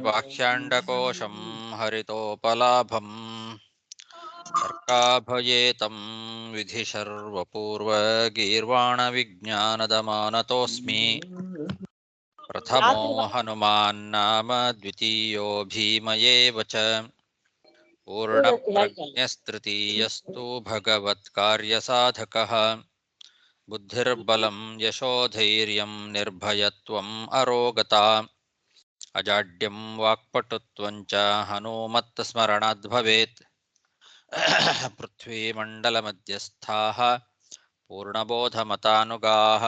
ಬಾಹ್ಯಾಂಡಕೋಶಂ ಹರಿತೋಪಲಾಭಂ ತರ್ಕಾಭಯೇತಂ ವಿಧಿ ಸರ್ವಪೂರ್ವಗೀರ್ವಾಣವಿಜ್ಞಾನದ ಮಾನತೋಸ್ಮಿ ಪ್ರಥಮೋ ಹನುಮಾನ್ನಾಮ ದ್ವಿತೀಯೋ ಭೀಮಯೇವ ಚ ಪೂರ್ಣಪ್ರಜ್ಞಸ್ತೃತೀಯಸ್ತು ಭಗವತ್ಕಾರ್ಯಸಾಧಕಃ ಬುದ್ಧಿರ್ಬಲಂ ಯಶೋಧೈರ್ಯಂ ನಿರ್ಭಯತ್ವಂ ಅರೋಗತಾ ಅಜಾಡ್ಯಂ ವಾಕ್ಪಟುತ್ವಂ ಚ ಹನುಮತ್ಸ್ಮರಣಾದ್ ಭವೇತ್ ಪೃಥ್ವೀಮಂಡಲಮಧ್ಯಸ್ಥಾಃ ಪೂರ್ಣಬೋಧಮತಾನುಗಾಃ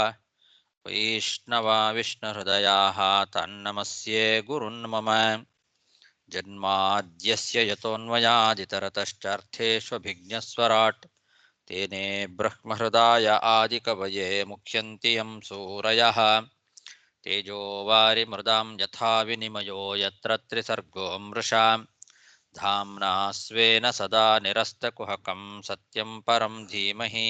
ವೈಷ್ಣವಾ ವಿಷ್ಣುಹೃದಯಾಃ ತನ್ನಮಸ್ಯೆ ಗುರುನ್ ಮಮ ಜನ್ಮಾದ್ಯಸ್ಯ ಯತೋನ್ಮಯಾದಿತರತಶ್ಚಾರ್ಥೇಷ್ವಭಿಜ್ಞಸ್ವರಾಟ್ ತೇನೇ ಬ್ರಹ್ಮಹೃದಾಯ ಆದಿಕವಯೇ ಮುಖ್ಯಂತಿ ಯಂ ಸೂರಯಃ ತೇಜೋ ವಾರಿಮೃದಾಂ ಯಥಾ ವಿನಿಮಯೋ ಯತ್ರ ತ್ರಿಸರ್ಗೋ ಮೃಷಾ ಧಾಮ್ನಾ ಸ್ವೇನ ಸದಾ ನಿರಸ್ತಕುಹಕಂ ಸತ್ಯಂ ಪರಂ ಧೀಮಹಿ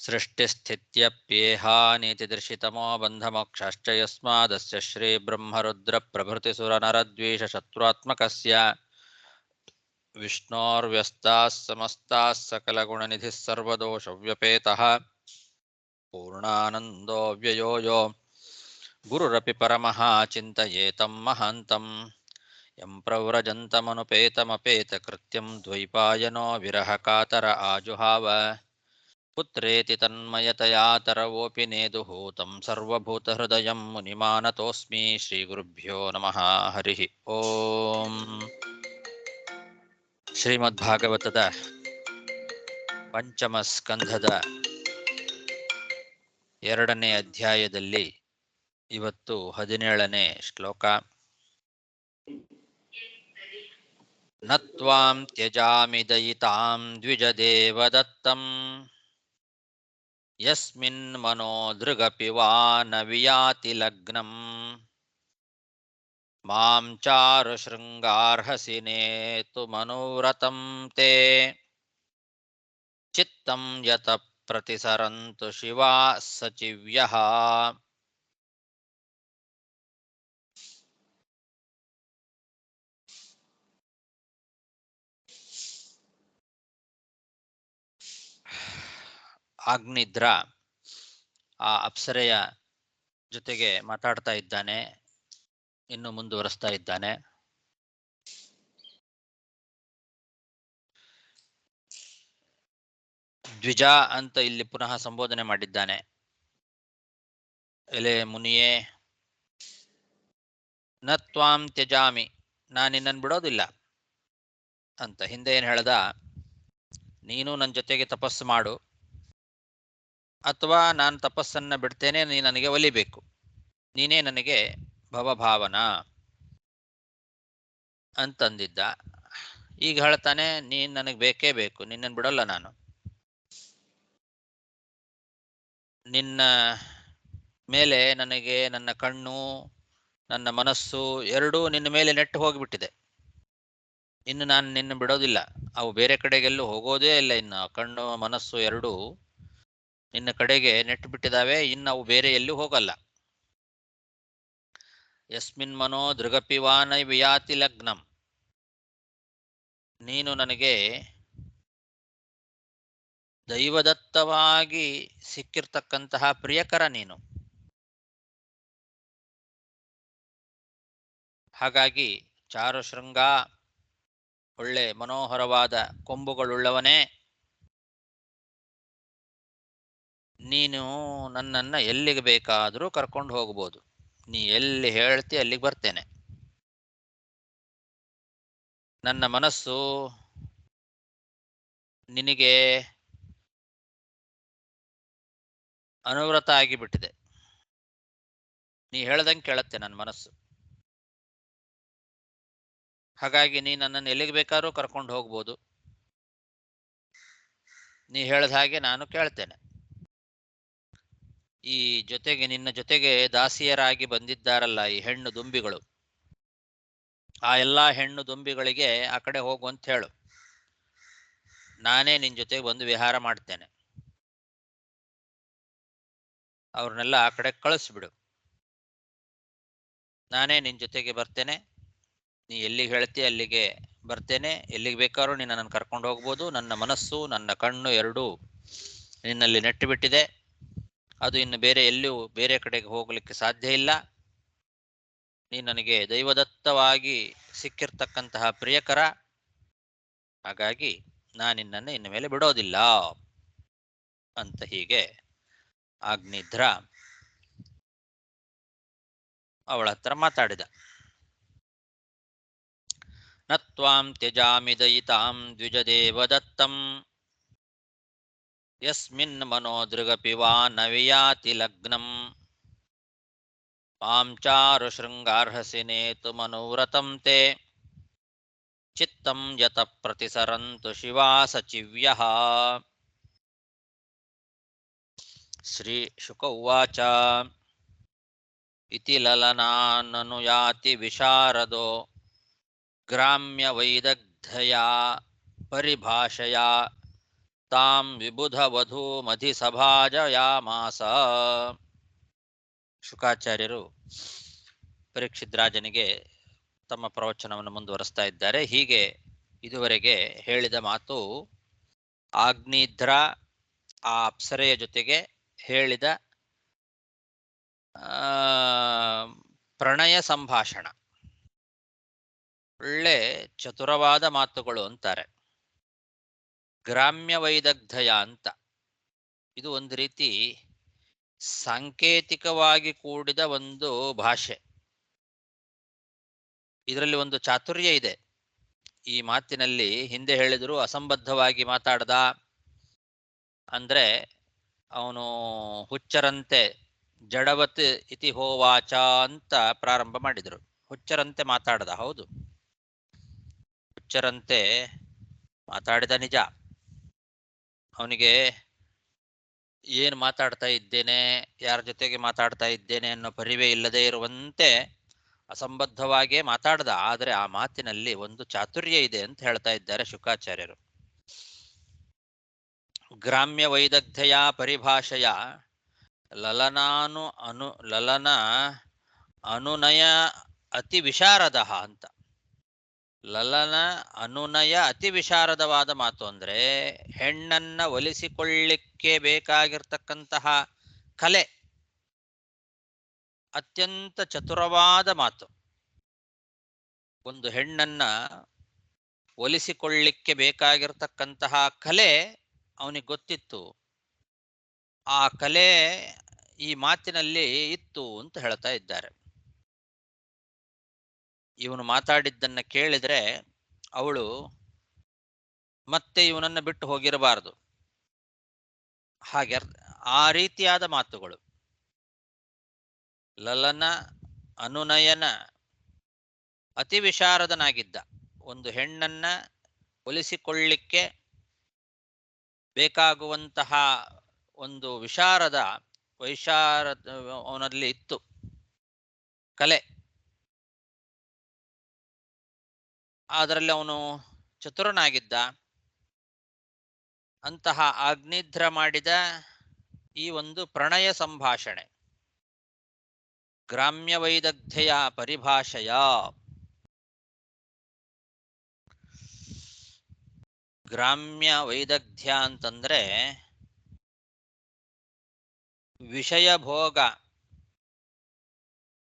ಸೃಷ್ಟಿಸ್ಥಿತ್ಯಪ್ಯೇಹಾನೀತಿದೃಶಿತಮೋ ಬಂಧಮೋಕ್ಷಾಶ್ಚ ಯಸ್ಮಾದಸ್ಯ ಶ್ರೀಬ್ರಹ್ಮರುದ್ರಪ್ರಭೃತಿಸುರನರದ್ವೇಷಶತ್ರುತ್ಮಕಸ್ಯ ವಿಷ್ಣೋರ್ವ್ಯಸ್ತಾಃ ಸಮಸ್ತಾಃ ಸಕಲಗುಣನಿಧಿಃ ಸರ್ವದೋಷವ್ಯಪೇತಃ ಪೂರ್ಣಾನಂದೋ ವ್ಯಯೋ ಯೋ ಗುರುರಪಿ ಪರಮಃ ಚಿಂತಯೇತಂ ಮಹಾಂತಂ ಯಂ ಪ್ರವ್ರಜन्तಮನುಪೇತಮಪೇತಕೃತ್ಯಂ ದ್ವೈಪಾಯನೋ ವಿರಹಕಾತರ ಆಜುಹಾವ ಪುತ್ರೇತಿ ತನ್ಮಯತಯಾ ತರವೋಪಿ ನೇದುಃ तं ಸರ್ವಭೂತಹೃದಯಂ ಮುನಿಮಾನತೋಸ್ಮಿ ಶ್ರೀಗುರುಭ್ಯೋ ನಮಃ ಹರಿ ಓಂ. ಶ್ರೀಮದ್ಭಾಗವತದ ಪಂಚಮ ಸ್ಕಂಧದ 2ನೇ ಅಧ್ಯಾಯದಲ್ಲಿ ಇವತ್ತು 17ನೇ ಶ್ಲೋಕ. ನ ತ್ವಾಂ ತ್ಯಜಾಮಿ ದಯಿತಾಂ ದ್ವಿಜದೇವದತ್ತಂ ಯಸ್ಮಿನ್ ಮನೋ ದೃಗಪಿ ವಾ ನ ವಿಯಾತಿ ಲಗ್ನಂ ಮಾಂ ಚಾರು ಶೃಂಗಾರ್ಹಸಿ ನೇತು ಮನೋರಥಂ ತೇ ಚಿತ್ತಂ ಯತ ಪ್ರತಿಸರಂತು ಶಿವಾ ಸಚಿವ್ಯಃ. ಆಗ್ನಿದ್ರ ಆ ಅಪ್ಸರೆಯ ಜೊತೆಗೆ ಮಾತಾಡ್ತಾ ಇದ್ದಾನೆ, ಇನ್ನು ಮುಂದುವರಿಸ್ತಾ ಇದ್ದಾನೆ. ದ್ವಿಜ ಅಂತ ಇಲ್ಲಿ ಪುನಃ ಸಂಬೋಧನೆ ಮಾಡಿದ್ದಾನೆ. ಎಲೆ ಮುನಿಯೇ, ನ ತ್ವಾಂ ತ್ಯಜಾಮಿ, ನಾನು ನಿನ್ನನ್ನು ಬಿಡೋದಿಲ್ಲ ಅಂತ. ಹಿಂದೆ ಏನು ಹೇಳ್ದ, ನೀನು ನನ್ನ ಜೊತೆಗೆ ತಪಸ್ಸು ಮಾಡು, ಅಥವಾ ನಾನು ತಪಸ್ಸನ್ನು ಬಿಡ್ತೇನೆ, ನೀನು ನನಗೆ ಒಲಿಬೇಕು, ನೀನೇ ನನಗೆ ಭವಭಾವನ ಅಂತಂದಿದ್ದ. ಈಗ ಹೇಳ್ತಾನೆ, ನೀನು ನನಗೆ ಬೇಕೇ ಬೇಕು, ನಿನ್ನನ್ನು ಬಿಡೋಲ್ಲ ನಾನು. ನಿನ್ನ ಮೇಲೆ ನನಗೆ ನನ್ನ ಕಣ್ಣು ನನ್ನ ಮನಸ್ಸು ಎರಡೂ ನಿನ್ನ ಮೇಲೆ ನೆಟ್ಟು ಹೋಗಿಬಿಟ್ಟಿದೆ. ಇನ್ನು ನಾನು ನಿನ್ನ ಬಿಡೋದಿಲ್ಲ. ಅವು ಬೇರೆ ಕಡೆಗೆಲ್ಲೂ ಹೋಗೋದೇ ಇಲ್ಲ. ಇನ್ನು ಕಣ್ಣು ಮನಸ್ಸು ಎರಡೂ ನಿನ್ನ ಕಡೆಗೆ ನೆಟ್ಟು ಬಿಟ್ಟಿದ್ದಾವೆ. ಇನ್ನು ಅವು ಬೇರೆ ಎಲ್ಲೂ ಹೋಗಲ್ಲ. ಯಸ್ಮಿನ್ ಮನೋ ದೃಗಪಿವಾನ ವಿಯಾತಿ ಲಗ್ನಂ, ನೀನು ನನಗೆ ದೈವದತ್ತವಾಗಿ ಸಿಕ್ಕಿರ್ತಕ್ಕಂತಹ ಪ್ರಿಯಕರ ನೀನು. ಹಾಗಾಗಿ ಚಾರು ಶೃಂಗ, ಒಳ್ಳೆ ಮನೋಹರವಾದ ಕೊಂಬುಗಳುಳ್ಳವನೇ, ನೀನು ನನ್ನನ್ನು ಎಲ್ಲಿಗೆ ಬೇಕಾದರೂ ಕರ್ಕೊಂಡು ಹೋಗ್ಬೋದು. ನೀ ಎಲ್ಲಿ ಹೇಳ್ತಿ ಅಲ್ಲಿಗೆ ಬರ್ತೇನೆ. ನನ್ನ ಮನಸ್ಸು ನಿನಗೆ ಅನುವ್ರತ ಆಗಿಬಿಟ್ಟಿದೆ. ನೀ ಹೇಳ್ದಂಗೆ ಕೇಳತ್ತೆ ನನ್ನ ಮನಸ್ಸು. ಹಾಗಾಗಿ ನೀ ನನ್ನನ್ನು ಎಲ್ಲಿಗೆ ಬೇಕಾದ್ರೂ ಕರ್ಕೊಂಡು ಹೋಗ್ಬೋದು. ನೀ ಹೇಳ್ದ ಹಾಗೆ ನಾನು ಕೇಳ್ತೇನೆ. ಈ ಜೊತೆಗೆ ನಿನ್ನ ಜೊತೆಗೆ ದಾಸಿಯರಾಗಿ ಬಂದಿದ್ದಾರಲ್ಲ ಈ ಹೆಣ್ಣು ದುಂಬಿಗಳು, ಆ ಎಲ್ಲ ಹೆಣ್ಣು ದುಂಬಿಗಳಿಗೆ ಆ ಕಡೆ ಹೋಗು ಅಂತ ಹೇಳು. ನಾನೇ ನಿನ್ನ ಜೊತೆಗೆ ಬಂದು ವಿಹಾರ ಮಾಡ್ತೇನೆ. ಅವ್ರನ್ನೆಲ್ಲ ಆ ಕಡೆ ಕಳಿಸ್ಬಿಡು. ನಾನೇ ನಿನ್ನ ಜೊತೆಗೆ ಬರ್ತೇನೆ, ನೀ ಎಲ್ಲಿಗೆ ಹೇಳ್ತೀಯ ಅಲ್ಲಿಗೆ ಬರ್ತೇನೆ, ಎಲ್ಲಿಗೆ ಬೇಕಾದ್ರೂ ನೀನು ನನ್ನನ್ನು ಕರ್ಕೊಂಡು ಹೋಗ್ಬೋದು. ನನ್ನ ಮನಸ್ಸು ನನ್ನ ಕಣ್ಣು ಎರಡೂ ನಿನ್ನಲ್ಲಿ ನೆಟ್ಟು ಬಿಟ್ಟಿದೆ, ಅದು ಇನ್ನು ಬೇರೆ ಎಲ್ಲೂ ಬೇರೆ ಕಡೆಗೆ ಹೋಗಲಿಕ್ಕೆ ಸಾಧ್ಯ ಇಲ್ಲ. ನೀ ನನಗೆ ದೈವದತ್ತವಾಗಿ ಸಿಕ್ಕಿರ್ತಕ್ಕಂತಹ ಪ್ರಿಯಕರ, ಹಾಗಾಗಿ ನಾನು ನಿನ್ನನ್ನು ಇನ್ನು ಮೇಲೆ ಬಿಡೋದಿಲ್ಲ ಅಂತ ಹೀಗೆ ಆಗ್ನಿಧ್ರ ಅವಳ ಹತ್ರ ಮಾತಾಡಿದ. ನತ್ವಾಂ ತ್ಯಜಾಮಿ ದಯಿತಾಂ ದ್ವಿಜದೇವದತ್ತಂ ಯಸ್ಮಿನ್ ಮನೋದೃಗಪಿ ವಾ ನ ವಿಯಾತಿ ಲಗ್ನಂ ಮಾಂ ಚಾರು ಶೃಂಗಾರ್ಹಸಿ ನೇತು ಮನೋವ್ರತಂ ತೇ ಚಿತ್ತಂ ಯತ ಪ್ರತಿಸರಂತು ಶಿವಾ ಸಚಿವ್ಯಃ. ಶ್ರೀ ಶುಕ ಉವಾಚ ಇತಿ ಲಲನಾನನುಯಾತಿ ವಿಶಾರದೋ ಗ್ರಾಮ್ಯ ವೈದಗ್ಧಯಾ ಪರಿಭಾಷೆಯ ತಾಂ ವಿಬುಧ ವಧೂಮಧಿ ಸಭಾಜಯಾಮಾಸ. ಶುಕಾಚಾರ್ಯರು ಪರೀಕ್ಷಿತ್ ರಾಜನಿಗೆ ತಮ್ಮ ಪ್ರವಚನವನ್ನು ಮುಂದುವರಿಸ್ತಾ ಇದ್ದಾರೆ. ಹೀಗೆ ಇದುವರೆಗೆ ಹೇಳಿದ ಮಾತು ಆಗ್ನಿಧ್ರ ಆ ಅಪ್ಸರೆಯ ಜೊತೆಗೆ ಹೇಳಿದ ಪ್ರಣಯ ಸಂಭಾಷಣ, ಒಳ್ಳೆ ಚತುರವಾದ ಮಾತುಗಳು ಅಂತಾರೆ. ಗ್ರಾಮ್ಯ ವೈದಗ್ಧಯ ಅಂತ, ಇದು ಒಂದು ರೀತಿ ಸಾಂಕೇತಿಕವಾಗಿ ಕೂಡಿದ ಒಂದು ಭಾಷೆ. ಇದರಲ್ಲಿ ಒಂದು ಚಾತುರ್ಯ ಇದೆ ಈ ಮಾತಿನಲ್ಲಿ. ಹಿಂದೆ ಹೇಳಿದ್ರು ಅಸಂಬದ್ಧವಾಗಿ ಮಾತಾಡ್ದ ಅಂದ್ರೆ ಅವನು ಹುಚ್ಚರಂತೆ ಜಡವತ್ ಇತಿ ಹೋವಾಚ ಅಂತ ಪ್ರಾರಂಭ ಮಾಡಿದರು. ಹುಚ್ಚರಂತೆ ಮಾತಾಡ್ದ, ಹೌದು, ಹುಚ್ಚರಂತೆ ಮಾತಾಡಿದ ನಿಜ. ಅವನಿಗೆ ಏನು ಮಾತಾಡ್ತಾ ಇದ್ದೇನೆ, ಯಾರ ಜೊತೆಗೆ ಮಾತಾಡ್ತಾ ಇದ್ದೇನೆ ಅನ್ನೋ ಪರಿವೇ ಇಲ್ಲದೆ ಇರುವಂತೆ ಅಸಂಬದ್ಧವಾಗಿಯೇ ಮಾತಾಡ್ದ. ಆದರೆ ಆ ಮಾತಿನಲ್ಲಿ ಒಂದು ಚಾತುರ್ಯ ಇದೆ ಅಂತ ಹೇಳ್ತಾ ಇದ್ದಾರೆ ಶುಕಾಚಾರ್ಯರು. ಗ್ರಾಮ್ಯ ವೈದಗ್ಧಯ ಪರಿಭಾಷೆಯ ಲಲನ ಅನುನಯ ಅತಿ ವಿಶಾರದ ಅಂತ. ಲಲನ ಅನುನಯ ಅತಿ ವಿಶಾರದವಾದ ಮಾತು ಅಂದ್ರೆ ಹೆಣ್ಣನ್ನ ಒಲಿಸಿಕೊಳ್ಳಿಕ್ಕೆ ಬೇಕಾಗಿರ್ತಕ್ಕಂತಹ ಕಲೆ, ಅತ್ಯಂತ ಚತುರವಾದ ಮಾತು. ಒಂದು ಹೆಣ್ಣನ್ನ ಒಲಿಸಿಕೊಳ್ಳಿಕ್ಕೆ ಬೇಕಾಗಿರ್ತಕ್ಕಂತಹ ಕಲೆ ಅವನಿಗೆ ಗೊತ್ತಿತ್ತು. ಆ ಕಲೆ ಈ ಮಾತಿನಲ್ಲಿ ಇತ್ತು ಅಂತ ಹೇಳ್ತಾ ಇದ್ದಾರೆ. ಇವನು ಮಾತಾಡಿದ್ದನ್ನ ಕೇಳಿದ್ರೆ ಅವಳು ಮತ್ತೆ ಇವನನ್ನ ಬಿಟ್ಟು ಹೋಗಿರಬಾರದು, ಹಾಗೆ ಆ ರೀತಿಯಾದ ಮಾತುಗಳು. ಲಲನ ಅನುನಯನ ಅತಿ ವಿಶಾರದನಾಗಿದ್ದ, ಒಂದು ಹೆಣ್ಣನ್ನ ಒಲಿಸಿಕೊಳ್ಳಿಕ್ಕೆ ಬೇಕಾಗುವಂತಹ ಒಂದು ವೈಶಾರದ ಅವನಲ್ಲಿ ಇತ್ತು ಕಲೆ. ಅದರಲ್ಲಿ ಅವನು ಚತುರನಾಗಿದ್ದ. ಅಂತಹ ಆಗ್ನಿಧ್ರ ಮಾಡಿದ ಈ ಒಂದು ಪ್ರಣಯ ಸಂಭಾಷಣೆ ಗ್ರಾಮ್ಯ ವೈದಗ್ಧೆಯ ಪರಿಭಾಷೆಯ. ಗ್ರಾಮ್ಯ ವೈದಗ್ಧ್ಯ ಅಂತಂದ್ರೆ ವಿಷಯ ಭೋಗ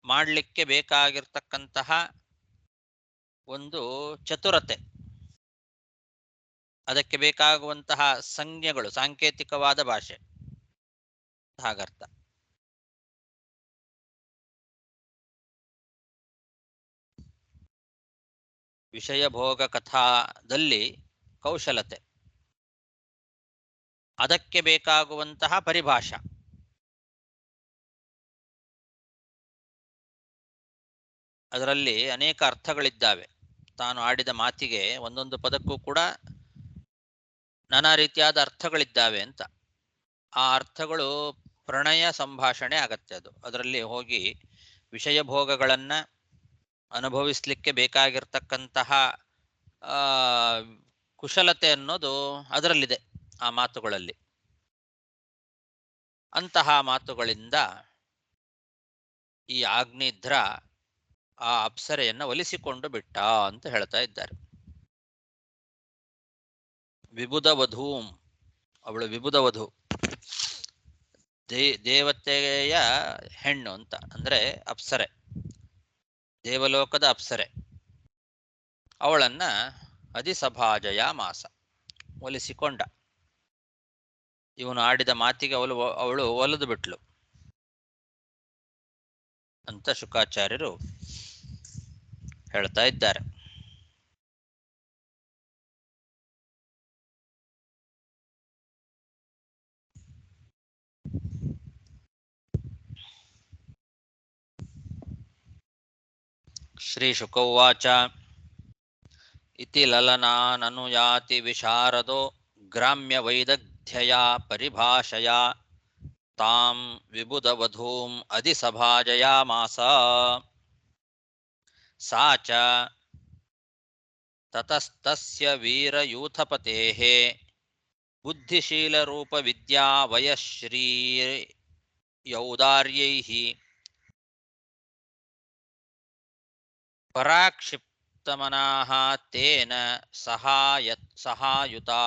ಮಾಡಲಿಕ್ಕೆ ಬೇಕಾಗಿರ್ತಕ್ಕಂತಹ ಒಂದು ಚತುರತೆ, ಅದಕ್ಕೆ ಬೇಕಾಗುವಂತಹ ಸಂಜ್ಞೆಗಳು, ಸಾಂಕೇತಿಕವಾದ ಭಾಷೆ ಹಾಗರ್ಥ. ವಿಷಯ ಭೋಗ ಕಥಾದಲ್ಲಿ ಕೌಶಲತೆ, ಅದಕ್ಕೆ ಬೇಕಾಗುವಂತಹ ಪರಿಭಾಷಾ. ಅದರಲ್ಲಿ ಅನೇಕ ಅರ್ಥಗಳಿದ್ದಾವೆ. ತಾನು ಆಡಿದ ಮಾತಿಗೆ ಒಂದೊಂದು ಪದಕ್ಕೂ ಕೂಡ ನಾನಾ ರೀತಿಯಾದ ಅರ್ಥಗಳಿದ್ದಾವೆ ಅಂತ. ಆ ಅರ್ಥಗಳು ಪ್ರಣಯ ಸಂಭಾಷಣೆ ಆಗತ್ತೆ. ಅದರಲ್ಲಿ ಹೋಗಿ ವಿಷಯ ಭೋಗಗಳನ್ನ ಅನುಭವಿಸ್ಲಿಕ್ಕೆ ಬೇಕಾಗಿರ್ತಕ್ಕಂತಹ ಕುಶಲತೆ ಅನ್ನೋದು ಅದರಲ್ಲಿದೆ ಆ ಮಾತುಗಳಲ್ಲಿ. ಅಂತಹ ಮಾತುಗಳಿಂದ ಈ ಆಗ್ನಿಧ್ರ ಆ ಅಪ್ಸರೆಯನ್ನ ಒಲಿಸಿಕೊಂಡು ಬಿಟ್ಟ ಅಂತ ಹೇಳ್ತಾ ಇದ್ದಾರೆ. ವಿಬುಧ ವಧೂಂ, ಅವಳು ವಿಬುಧ ವಧು, ದೇವತೆಯ ಹೆಣ್ಣು ಅಂತ, ಅಂದ್ರೆ ಅಪ್ಸರೆ, ದೇವಲೋಕದ ಅಪ್ಸರೆ. ಅವಳನ್ನ ಅಧಿಸಭಾಜಯ ಮಾಸ, ಒಲಿಸಿಕೊಂಡ. ಇವನು ಆಡಿದ ಮಾತಿಗೆ ಅವಳು ಒಲಿದು ಬಿಟ್ಲು ಅಂತ ಶುಕಾಚಾರ್ಯರು ಹೇಳ್ತಾ ಇದ್ದಾರೆ. ಶ್ರೀ ಶುಕೌವಾಚ ಇತಿ ಲಲನಾನನುಯಾತಿ ವಿಶಾರದೋ ಗ್ರಾಮ್ಯ ವೈದಗ್ಧ್ಯಯಾ ಪರಿಭಾಷಯಾ ತಾಂ ವಿಬುಧವಧೂಂ ಅಧಿಸಭಾಜಯಾಮಾಸ. ಸಾ ಚ ತತಸ್ತಸ್ಯ ವೀರಯೂಥಪತೇಃ ಬುದ್ಧಿಶೀಲರೂಪವಿದ್ಯಾವಯಶ್ರೀಯೌದಾರ್ಯೈಃ ಪರಾಕ್ಷಿಪ್ತಮನಾಃ ತೇನ ಸಹಾಯುತಾ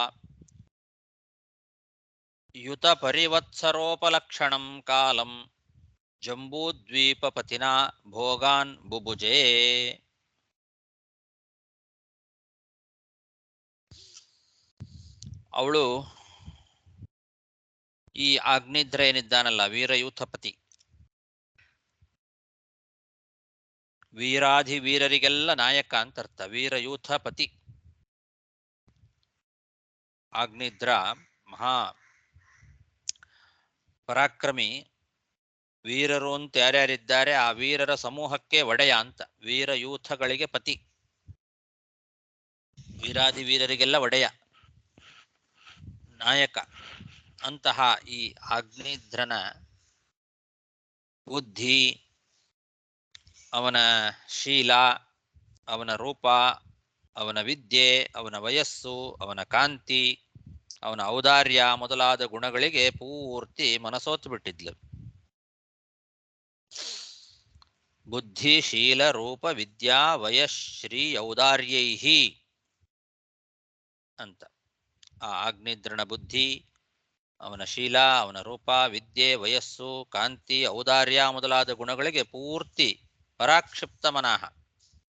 ಯುತಪರಿವತ್ಸರೋಪಲಕ್ಷಣಂ ಕಾಲಂ ಜಂಬೂದ್ವೀಪಪತಿನಾ ಭೋಗಾನ್ ಬುಭುಜೆ. ಅವಳು ಈ ಆಗ್ನಿಧ್ರ ಏನಿದ್ದಾನಲ್ಲ, ವೀರಯೂಥಪತಿ, ವೀರಾಧಿ ವೀರರಿಗೆಲ್ಲ ನಾಯಕ ಅಂತ ಅರ್ಥ. ವೀರಯೂಥಪತಿ ಆಗ್ನಿಧ್ರ ಮಹಾ ಪರಾಕ್ರಮಿ. ವೀರರು ಅಂತ ಯಾರ್ಯಾರಿದ್ದಾರೆ ಆ ವೀರರ ಸಮೂಹಕ್ಕೆ ಒಡೆಯ ಅಂತ. ವೀರಯೂಥಗಳಿಗೆ ಪತಿ, ವೀರಾಧಿ ವೀರರಿಗೆಲ್ಲ ಒಡೆಯ, ನಾಯಕ. ಅಂತಹ ಈ ಆಗ್ನಿಧ್ರನ ಬುದ್ಧಿ, ಅವನ ಶೀಲ, ಅವನ ರೂಪ, ಅವನ ವಿದ್ಯೆ, ಅವನ ವಯಸ್ಸು, ಅವನ ಕಾಂತಿ, ಅವನ ಔದಾರ್ಯ ಮೊದಲಾದ ಗುಣಗಳಿಗೆ ಪೂರ್ತಿ ಮನಸೋತು ಬಿಟ್ಟಿದ್ಲು. ಬುದ್ಧಿ ಶೀಲ ರೂಪ ವಿದ್ಯಾ ವಯಶ್ರೀ ಔದಾರ್ಯೈಹಿ ಅಂತ. ಆ ಆಗ್ನಿಧ್ರನ ಬುದ್ಧಿ, ಅವನ ಶೀಲ, ಅವನ ರೂಪ, ವಿದ್ಯೆ, ವಯಸ್ಸು, ಕಾಂತಿ, ಔದಾರ್ಯ ಮೊದಲಾದ ಗುಣಗಳಿಗೆ ಪೂರ್ತಿ ಪರಾಕ್ಷಿಪ್ತ ಮನಃ,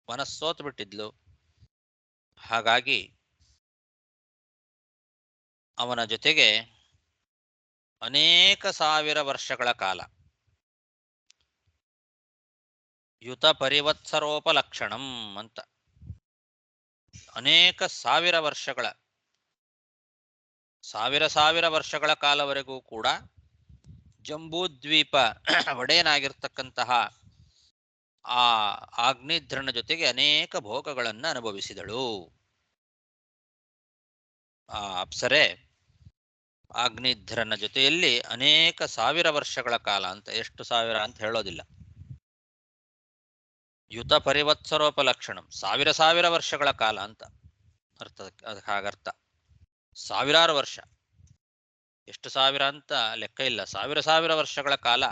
ಮನಸ್ಸೋತು ಬಿಟ್ಟಿದ್ಲು. ಹಾಗಾಗಿ ಅವನ ಜೊತೆಗೆ ಅನೇಕ ಸಾವಿರ ವರ್ಷಗಳ ಕಾಲ ಯುತ ಪರಿವತ್ಸರೋಪಲಕ್ಷಣಂ ಅಂತ, ಅನೇಕ ಸಾವಿರ ವರ್ಷಗಳ, ಸಾವಿರ ವರ್ಷಗಳ ಕಾಲವರೆಗೂ ಕೂಡ ಜಂಬೂದ್ವೀಪ ಒಡೆಯನಾಗಿರ್ತಕ್ಕಂತಹ ಆ ಆಗ್ನಿಧ್ರನ ಜೊತೆಗೆ ಅನೇಕ ಭೋಗಗಳನ್ನು ಅನುಭವಿಸಿದಳು. ಆ ಅಪ್ಸರೆ ಆಗ್ನಿಧ್ರನ ಜೊತೆಯಲ್ಲಿ ಅನೇಕ ಸಾವಿರ ವರ್ಷಗಳ ಕಾಲ ಅಂತ, ಎಷ್ಟು ಸಾವಿರ ಅಂತ ಹೇಳೋದಿಲ್ಲ. ಯುತ ಪರಿವತ್ಸರೋಪಲಕ್ಷಣಂ, ಸಾವಿರ ವರ್ಷಗಳ ಕಾಲ ಅಂತ ಅರ್ಥ. ಅದಕ್ಕೆ ಹಾಗರ್ಥ. ಸಾವಿರಾರು ವರ್ಷ, ಎಷ್ಟು ಸಾವಿರ ಅಂತ ಲೆಕ್ಕ ಇಲ್ಲ. ಸಾವಿರ ವರ್ಷಗಳ ಕಾಲ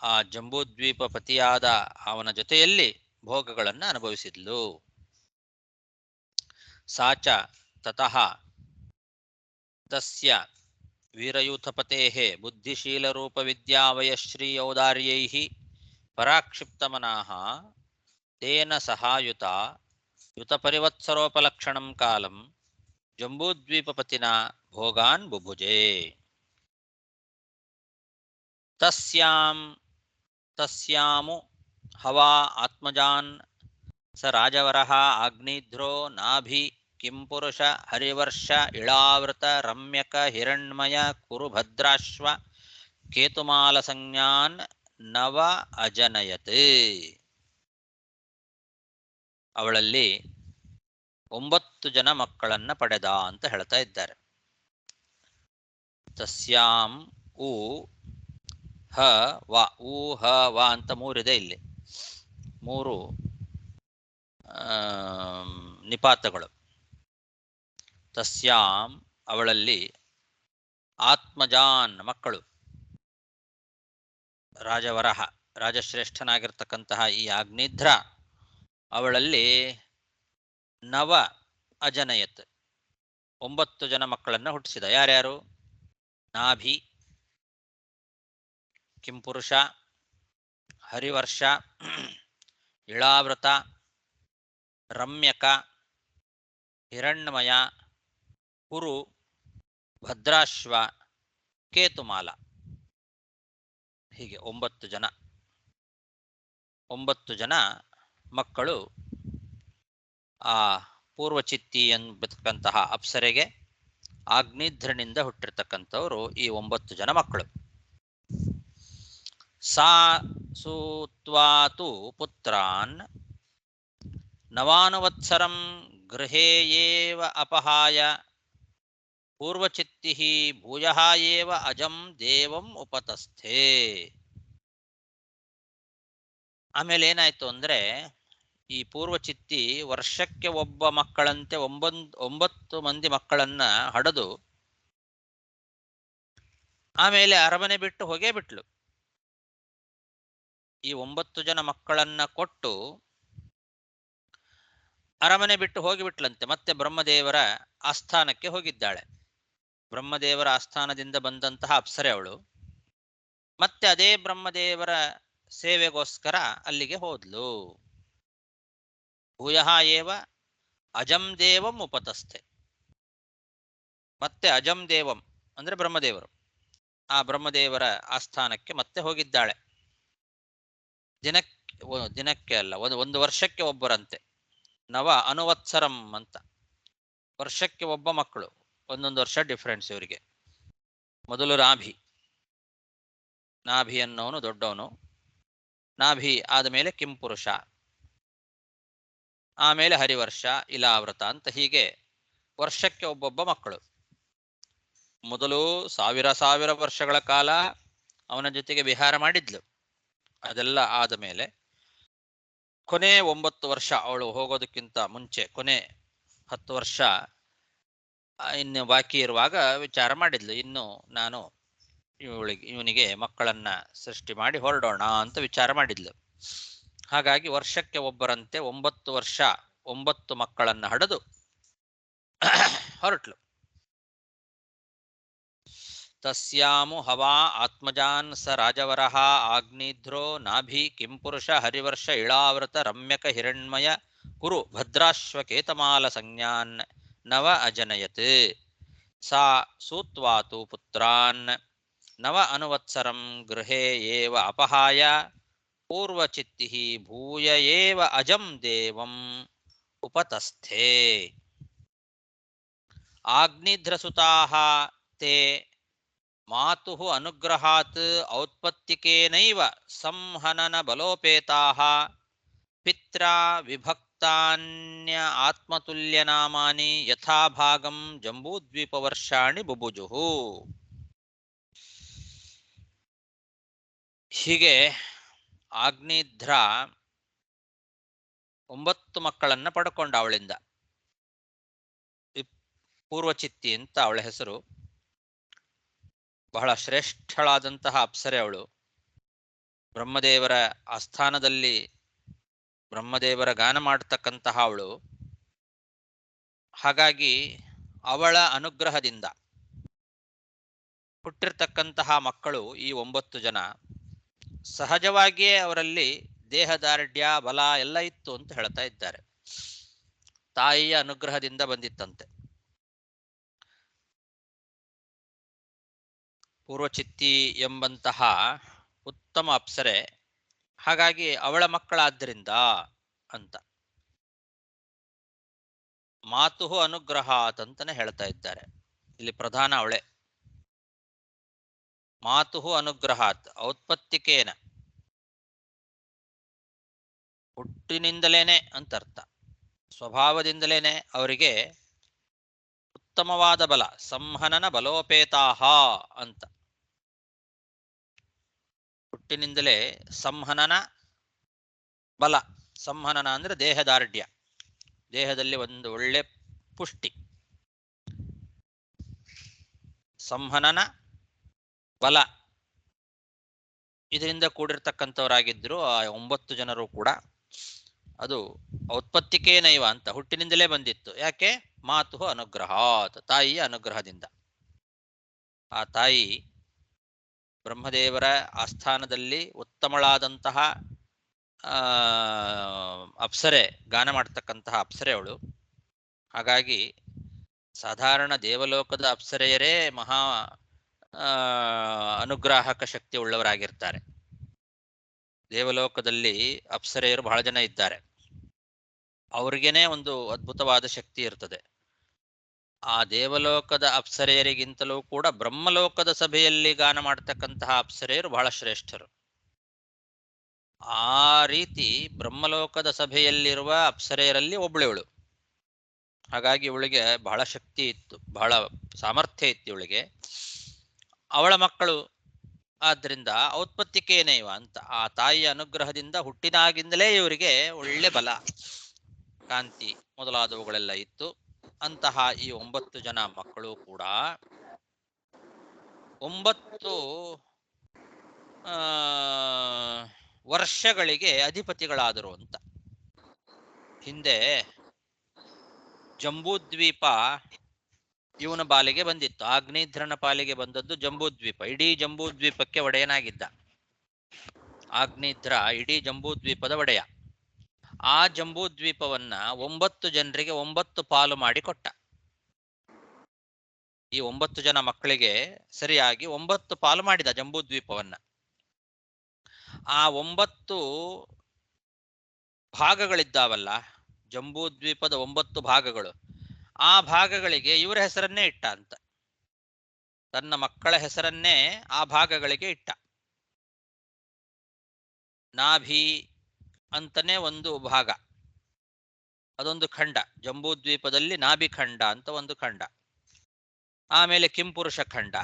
ಆ ಜಂಬೂದ್ವೀಪ ಪತಿಯಾದ ಅವನ ಜೊತೆಯಲ್ಲಿ ಭೋಗಗಳನ್ನು ಅನುಭವಿಸಿದ್ಲು. ಸಾಚ ತತಃ ತಸ್ಯ ವೀರಯೂಥಪತೇಃ ಬುದ್ಧಿಶೀಲರೂಪ ವಿದ್ಯಾವಯಶ್ರೀ ಔದಾರ್ಯೈಃ ಪರಾಕ್ಷಿಪ್ತಮನಾಃ ತೇನ ಸಹಾಯುತ ಯುತಪರಿವತ್ಸರೋಪಲಕ್ಷಣಂ ಕಾಲಂ ಜಂಬೂದ್ವೀಪಪತಿನಾ ಭೋಗಾನ್ ಬುಭುಜೆ. ತಸ್ಯಾಮು ಹವಾ ಆತ್ಮಜಾನ್ ಸ ರಾಜವರಃ ಆಗ್ನಿಧ್ರೋ ನಾಭಿ ಕಿಂಪುರುಷ ಹರಿವರ್ಷ ಇಳಾವೃತ ರಮ್ಯಕ ಹಿರಣ್ಮಯ ಕುರುಭದ್ರಾಶ್ವ ಕೇತುಮಾಲ ಸಂಜ್ಞಾನ್ ನವ ಅಜನಯತ್. ಅವಳಲ್ಲಿ 9 ಜನ ಮಕ್ಕಳನ್ನ ಪಡೆದ ಅಂತ ಹೇಳ್ತಾ ಇದ್ದಾರೆ. ತಸ್ಯಾಂ ಉ ಹ ವ, ಉ ಹ ವ ಅಂತ 3 ಇದೆ ಇಲ್ಲಿ, 3 ನಿಪಾತಗಳು. ತಸ್ಯಾಂ ಅವಳಲ್ಲಿ ಆತ್ಮಜಾನ್ ಮಕ್ಕಳು, ರಾಜವರಹ ರಾಜಶ್ರೇಷ್ಠನಾಗಿರ್ತಕ್ಕಂತಹ ಈ ಆಗ್ನೇಧ್ರ ಅವಳಲ್ಲಿ ನವ ಅಜನಯತ್ 9 ಜನ ಮಕ್ಕಳನ್ನ ಹುಟ್ಟಿಸಿದ. ಯಾರ್ಯಾರು? ನಾಭಿ, ಕಿಂಪುರುಷ, ಹರಿವರ್ಷ, ಇಳಾವೃತ, ರಮ್ಯಕ, ಹಿರಣ್ಮಯ, ಕುರು, ಭದ್ರಾಶ್ವ, ಕೇತುಮಾಲ. ಹೀಗೆ 9 ಜನ 9 ಜನ ಮಕ್ಕಳು ಆ ಪೂರ್ವಚಿತ್ತಿ ಎಂಬತಕ್ಕಂತಹ ಅಪ್ಸರೆಗೆ ಆಗ್ನೇಧ್ರನಿಂದ ಹುಟ್ಟಿರ್ತಕ್ಕಂಥವರು ಈ 9 ಜನ ಮಕ್ಕಳು. ಸಾ ಸೂತ್ವಾತು ಪುತ್ರಾನ್ ನವಾನುವತ್ಸರಂ ಗೃಹೇ ಏವ ಅಪಹಾಯ ಪೂರ್ವಚಿತ್ತಿ ಭೂಯಃ ಏವ ಅಜಂ ದೇವಂ ಉಪತಸ್ಥೆ. ಆಮೇಲೆ ಏನಾಯ್ತು ಅಂದ್ರೆ, ಈ ಪೂರ್ವಚಿತ್ತಿ ವರ್ಷಕ್ಕೆ ಒಬ್ಬ ಮಕ್ಕಳಂತೆ 9 ಮಂದಿ ಮಕ್ಕಳನ್ನ ಹಡೆದು ಆಮೇಲೆ ಅರಮನೆ ಬಿಟ್ಟು ಹೋಗೇ ಬಿಟ್ಲು. ಈ 9 ಜನ ಮಕ್ಕಳನ್ನ ಕೊಟ್ಟು ಅರಮನೆ ಬಿಟ್ಟು ಹೋಗಿಬಿಟ್ಲಂತೆ. ಮತ್ತೆ ಬ್ರಹ್ಮದೇವರ ಆಸ್ಥಾನಕ್ಕೆ ಹೋಗಿದ್ದಾಳೆ. ಬ್ರಹ್ಮದೇವರ ಆಸ್ಥಾನದಿಂದ ಬಂದಂತಹ ಅಪ್ಸರೆ ಅವಳು. ಮತ್ತೆ ಅದೇ ಬ್ರಹ್ಮದೇವರ ಸೇವೆಗೋಸ್ಕರ ಅಲ್ಲಿಗೆ ಹೋದ್ಲು. ಭೂಯಃ ಏವ ಅಜಂ ದೇವಂ ಉಪತಸ್ಥೆ. ಮತ್ತೆ ಅಜಂ ದೇವಂ ಅಂದ್ರೆ ಬ್ರಹ್ಮದೇವರು, ಆ ಬ್ರಹ್ಮದೇವರ ಆಸ್ಥಾನಕ್ಕೆ ಮತ್ತೆ ಹೋಗಿದ್ದಾಳೆ. ದಿನಕ್ಕೆ ಅಲ್ಲ, ಒಂದು ವರ್ಷಕ್ಕೆ ಒಬ್ಬರಂತೆ. ನವ ಅನುವತ್ಸರಂ ಅಂತ, ವರ್ಷಕ್ಕೆ ಒಬ್ಬ ಮಕ್ಕಳು, 1 ವರ್ಷ ಡಿಫ್ರೆನ್ಸ್ ಇವರಿಗೆ. ಮೊದಲು ನಾಭಿ ಅನ್ನೋನು ದೊಡ್ಡವನು, ನಾಭಿ ಆದಮೇಲೆ ಕಿಂಪುರುಷ, ಆಮೇಲೆ ಹರಿವರ್ಷ, ಇಲಾವೃತ ಅಂತ ಹೀಗೆ ವರ್ಷಕ್ಕೆ ಒಬ್ಬೊಬ್ಬ ಮಕ್ಕಳು. ಮೊದಲು ಸಾವಿರ ವರ್ಷಗಳ ಕಾಲ ಅವನ ಜೊತೆಗೆ ವಿಹಾರ ಮಾಡಿದ್ಲು. ಅದೆಲ್ಲ ಆದ ಮೇಲೆ ಕೊನೆ 9 ವರ್ಷ, ಅವಳು ಹೋಗೋದಕ್ಕಿಂತ ಮುಂಚೆ ಕೊನೆ 10 ವರ್ಷ ಇನ್ನು ಬಾಕಿ ಇರುವಾಗ ವಿಚಾರ ಮಾಡಿದ್ಲು, ಇನ್ನು ನಾನು ಇವನಿಗೆ ಮಕ್ಕಳನ್ನ ಸೃಷ್ಟಿ ಮಾಡಿ ಹೊರಡೋಣ ಅಂತ ವಿಚಾರ ಮಾಡಿದ್ಲು. ಹಾಗಾಗಿ ವರ್ಷಕ್ಕೆ ಒಬ್ಬರಂತೆ 9 ವರ್ಷ 9 ಮಕ್ಕಳನ್ನ ಹಡೆದು ಹೊರಟ್ಲು. ತಸ್ಯಾಮು ಹವಾ ಆತ್ಮಜಾನ್ ಸ ರಾಜವರಃ ಆಗ್ನೇಧ್ರೋ ನಾಭಿ ಕಿಂಪುರುಷ ಹರಿವರ್ಷ ಇಳಾವೃತ ರಮ್ಯಕ ಹಿರಣ್ಮಯ ಕುರು ಭದ್ರಾಶ್ವ ಕೇತಮಾಲ ಸಂಜ್ಞಾನ್ ನವ ಅಜನಯತ್. ಸಾ ಸೂತ್ವಾತು ಪುತ್ರಾನ್ ನವ ಅನುವತ್ಸರಂ ಗೃಹೇ ಏವ ಅಪಹಾಯ ಪೂರ್ವಚಿತ್ತಿ ಭೂಯ ಏವ ಅಜಂ ದೇವಂ ಉಪತಸ್ಥೆ. ಆಗ್ನೇಧ್ರಸುತಾಃ ತೇ ಮಾತುಃ ಅನುಗ್ರಹಾತ್ ಔತ್ಪತ್ತಿಕೇನೈವ ಸಂಹನನ ಬಲೋಪೇತಾಃ ಪಿತ್ರಾ ವಿಭಕ್ತಾನ್ಯ ಆತ್ಮತುಲ್ಯನಾಮಾನಿ ಯಥಾಭಾಗಂ ಜಂಬೂದ್ವೀಪವರ್ಷಾಣಿ ಬುಭುಜುಃ. ಹೀಗೆ ಆಗ್ನೇಧ್ರ 9 ಮಕ್ಕಳನ್ನ ಪಡ್ಕೊಂಡ ಅವಳಿಂದ. ಪೂರ್ವಚಿತ್ತಿ ಅಂತ ಅವಳ ಹೆಸರು. ಬಹಳ ಶ್ರೇಷ್ಠಳಾದಂತಹ ಅಪ್ಸರೆ ಅವಳು. ಬ್ರಹ್ಮದೇವರ ಆಸ್ಥಾನದಲ್ಲಿ ಬ್ರಹ್ಮದೇವರ ಗಾನ ಮಾಡತಕ್ಕಂತಹ ಅವಳು. ಹಾಗಾಗಿ ಅವಳ ಅನುಗ್ರಹದಿಂದ ಹುಟ್ಟಿರ್ತಕ್ಕಂತಹ ಮಕ್ಕಳು ಈ 9 ಜನ. ಸಹಜವಾಗಿಯೇ ಅವರಲ್ಲಿ ದೇಹದಾರ್ಢ್ಯ, ಬಲ ಎಲ್ಲ ಇತ್ತು ಅಂತ ಹೇಳ್ತಾ ಇದ್ದಾರೆ. ತಾಯಿಯ ಅನುಗ್ರಹದಿಂದ ಬಂದಿತ್ತಂತೆ. ಪೂರ್ವಚಿತ್ತಿ ಎಂಬಂತಹ ಉತ್ತಮ ಅಪ್ಸರೆ, ಹಾಗಾಗಿ ಅವಳ ಮಕ್ಕಳಾದ್ದರಿಂದ ಅಂತ. ಮಾತುಹು ಅನುಗ್ರಹಾತ್ ಅಂತಾನೆ ಹೇಳ್ತಾ ಇದ್ದಾರೆ. ಇಲ್ಲಿ ಪ್ರಧಾನ ಅವಳೆ. ಮಾತುಹು ಅನುಗ್ರಹಾತ್ ಔತ್ಪತ್ತಿಕೇನ, ಹುಟ್ಟಿನಿಂದಲೇನೆ ಅಂತ ಅರ್ಥ. ಸ್ವಭಾವದಿಂದಲೇನೆ ಅವರಿಗೆ ಉತ್ತಮವಾದ ಬಲ, ಸಂಹನನ ಬಲೋಪೇತಾಹ ಅಂತ. ಹುಟ್ಟಿನಿಂದಲೇ ಸಂಹನನ ಬಲ. ಸಂಹನನ ಅಂದ್ರೆ ದೇಹದಾರ್ಢ್ಯ, ದೇಹದಲ್ಲಿ ಒಂದು ಒಳ್ಳೆ ಪುಷ್ಟಿ. ಸಂಹನನ ಬಲ ಇದರಿಂದ ಕೂಡಿರ್ತಕ್ಕಂಥವರಾಗಿದ್ದರು ಆ 9 ಜನರು ಕೂಡ. ಅದು ಔತ್ಪತ್ತಿಕೇನೈವ ಅಂತ ಹುಟ್ಟಿನಿಂದಲೇ ಬಂದಿತ್ತು. ಯಾಕೆ? ಮಾತು ಅನುಗ್ರಹಾತ್, ತಾಯಿಯ ಅನುಗ್ರಹದಿಂದ. ಆ ತಾಯಿ ಬ್ರಹ್ಮದೇವರ ಆಸ್ಥಾನದಲ್ಲಿ ಉತ್ತಮಳಾದಂತಹ ಅಪ್ಸರೆ, ಗಾನ ಮಾಡ್ತಕ್ಕಂತಹ ಅಪ್ಸರೆ ಅವಳು. ಹಾಗಾಗಿ ಸಾಧಾರಣ ದೇವಲೋಕದ ಅಪ್ಸರೆಯರೇ ಮಹಾ ಅನುಗ್ರಾಹಕ ಶಕ್ತಿ ಉಳ್ಳವರಾಗಿರ್ತಾರೆ. ದೇವಲೋಕದಲ್ಲಿ ಅಪ್ಸರೆಯರು ಬಹಳ ಜನ ಇದ್ದಾರೆ. ಅವ್ರಿಗೇನೆ ಒಂದು ಅದ್ಭುತವಾದ ಶಕ್ತಿ ಇರ್ತದೆ. ಆ ದೇವಲೋಕದ ಅಪ್ಸರೆಯರಿಗಿಂತಲೂ ಕೂಡ ಬ್ರಹ್ಮಲೋಕದ ಸಭೆಯಲ್ಲಿ ಗಾನ ಮಾಡ್ತಕ್ಕಂತಹ ಅಪ್ಸರೆಯರು ಬಹಳ ಶ್ರೇಷ್ಠರು. ಆ ರೀತಿ ಬ್ರಹ್ಮಲೋಕದ ಸಭೆಯಲ್ಲಿರುವ ಅಪ್ಸರೆಯರಲ್ಲಿ ಒಬ್ಬಳಿವಳು. ಹಾಗಾಗಿ ಇವಳಿಗೆ ಬಹಳ ಶಕ್ತಿ ಇತ್ತು, ಬಹಳ ಸಾಮರ್ಥ್ಯ ಇತ್ತು ಇವಳಿಗೆ. ಅವಳ ಮಕ್ಕಳು ಆದ್ರಿಂದ ಔತ್ಪತ್ತಿಕೇನೈವ ಅಂತ ಆ ತಾಯಿಯ ಅನುಗ್ರಹದಿಂದ ಹುಟ್ಟಿದಾಗಿಂದಲೇ ಇವರಿಗೆ ಒಳ್ಳೆ ಬಲ, ಕಾಂತಿ ಮೊದಲಾದವುಗಳೆಲ್ಲ ಇತ್ತು. ಅಂತಹ ಈ 9 ಜನ ಮಕ್ಕಳು ಕೂಡ 9 ವರ್ಷಗಳಿಗೆ ಅಧಿಪತಿಗಳಾದರು ಅಂತ. ಹಿಂದೆ ಜಂಬೂದ್ವೀಪ ಇವನ ಪಾಲಿಗೆ ಬಂದಿತ್ತು. ಆಗ್ನೇಧ್ರನ ಪಾಲಿಗೆ ಬಂದದ್ದು ಜಂಬೂದ್ವೀಪ. ಇಡೀ ಜಂಬೂದ್ವೀಪಕ್ಕೆ ಒಡೆಯನಾಗಿದ್ದ ಆಗ್ನೇಧ್ರ, ಇಡೀ ಜಂಬೂದ್ವೀಪದ ಒಡೆಯ. ಆ ಜಂಬೂದ್ವೀಪವನ್ನ 9 ಜನರಿಗೆ 9 ಪಾಲು ಮಾಡಿ ಕೊಟ್ಟ. ಈ 9 ಜನ ಮಕ್ಕಳಿಗೆ ಸರಿಯಾಗಿ 9 ಪಾಲು ಮಾಡಿದ ಜಂಬೂದ್ವೀಪವನ್ನ. ಆ 9 ಭಾಗಗಳಿದ್ದಾವಲ್ಲ, ಜಂಬೂದ್ವೀಪದ 9 ಭಾಗಗಳು, ಆ ಭಾಗಗಳಿಗೆ ಇವರ ಹೆಸರನ್ನೇ ಇಟ್ಟ ಅಂತ. ತನ್ನ ಮಕ್ಕಳ ಹೆಸರನ್ನೇ ಆ ಭಾಗಗಳಿಗೆ ಇಟ್ಟ. ನಾಭಿ ಅಂತನೇ ಒಂದು ಭಾಗ, ಅದೊಂದು ಖಂಡ. ಜಂಬೂದ್ವೀಪದಲ್ಲಿ ನಾಭಿ ಖಂಡ ಅಂತ ಒಂದು ಖಂಡ. ಆಮೇಲೆ ಕಿಂಪುರುಷ ಖಂಡ,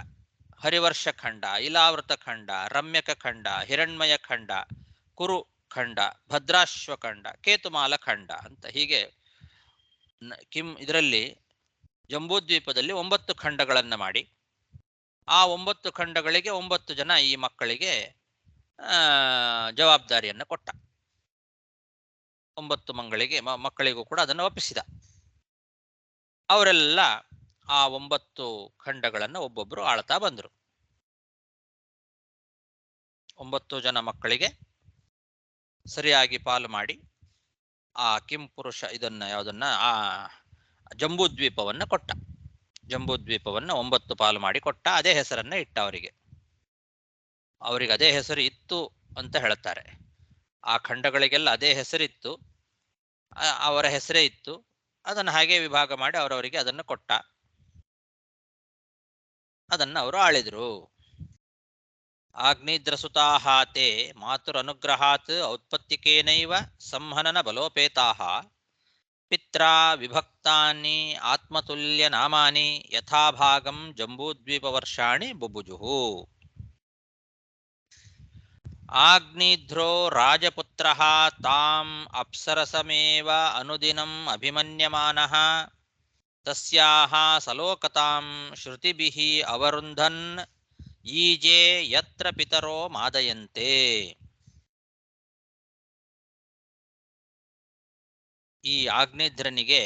ಹರಿವರ್ಷ ಖಂಡ, ಇಲಾವೃತ ಖಂಡ, ರಮ್ಯಕ ಖಂಡ, ಹಿರಣ್ಮಯ ಖಂಡ, ಕುರು ಖಂಡ, ಭದ್ರಾಶ್ವ ಖಂಡ, ಕೇತುಮಾಲ ಖಂಡ ಅಂತ. ಹೀಗೆ ಇದರಲ್ಲಿ ಜಂಬೂದ್ವೀಪದಲ್ಲಿ 9 ಖಂಡಗಳನ್ನ ಮಾಡಿ ಆ 9 ಖಂಡಗಳಿಗೆ 9 ಜನ ಈ ಮಕ್ಕಳಿಗೆ ಜವಾಬ್ದಾರಿಯನ್ನು ಕೊಟ್ಟ. 9 ಮಕ್ಕಳಿಗೂ ಕೂಡ ಅದನ್ನು ಒಪ್ಪಿಸಿದ. ಅವರೆಲ್ಲ ಆ 9 ಖಂಡಗಳನ್ನು ಒಬ್ಬೊಬ್ಬರು ಆಳ್ತಾ ಬಂದರು. 9 ಜನ ಮಕ್ಕಳಿಗೆ ಸರಿಯಾಗಿ ಪಾಲು ಮಾಡಿ ಆ ಕಿಂಪುರುಷ ಯಾವುದನ್ನ ಆ ಜಂಬೂದ್ವೀಪವನ್ನು ಕೊಟ್ಟ. ಜಂಬೂದ್ವೀಪವನ್ನು 9 ಪಾಲು ಮಾಡಿ ಕೊಟ್ಟ. ಅದೇ ಹೆಸರನ್ನ ಇಟ್ಟ ಅವರಿಗೆ. ಅದೇ ಹೆಸರು ಇತ್ತು ಅಂತ ಹೇಳ್ತಾರೆ. ಆ ಖಂಡಗಳಿಗೆಲ್ಲ ಅದೇ ಹೆಸರಿತ್ತು, ಅವರ ಹೆಸರೇ ಇತ್ತು. ಅದನ್ನು ಹಾಗೆ ವಿಭಾಗ ಮಾಡಿ ಅವರವರಿಗೆ ಅದನ್ನು ಕೊಟ್ಟ. ಅದನ್ನು ಅವರು ಆಳಿದ್ರು. ಆಗ್ನೇದ್ರಸುತಾಹಾತೆ ಮಾತುರನುಗ್ರಹಾತ್ ಔತ್ಪತ್ತಿಕೇನೈವ ಸಂಹನನ ಬಲೋಪೇತಾಹ ಪಿತ್ರಾ ವಿಭಕ್ತಾನಿ ಆತ್ಮತುಲ್ಯ ನಾಮಾನಿ ಯಥಾಭಾಗಂ ಜಂಬೂದ್ವೀಪವರ್ಷಾಣಿ ಬುಭುಜುಹು. ಆಗ್ನೇಧ್ರೋ ರಾಜಪುತ್ರಃ ತಾಂ ಅಪ್ಸರಸಮೇವ ಅನುದಿನಂ ಅಭಿಮನ್ಯಮಾನಃ ತಸ್ಯಾಹ ಸಲೋಕತಾಂ ಶ್ರುತಿಭಿಃ ಅವರುಂಧನ್ ಈಜೆ ಯತ್ರ ಪಿತರೋ ಮಾದಯಂತೆ. ಈ ಆಗ್ನೇಧ್ರನಿಗೆ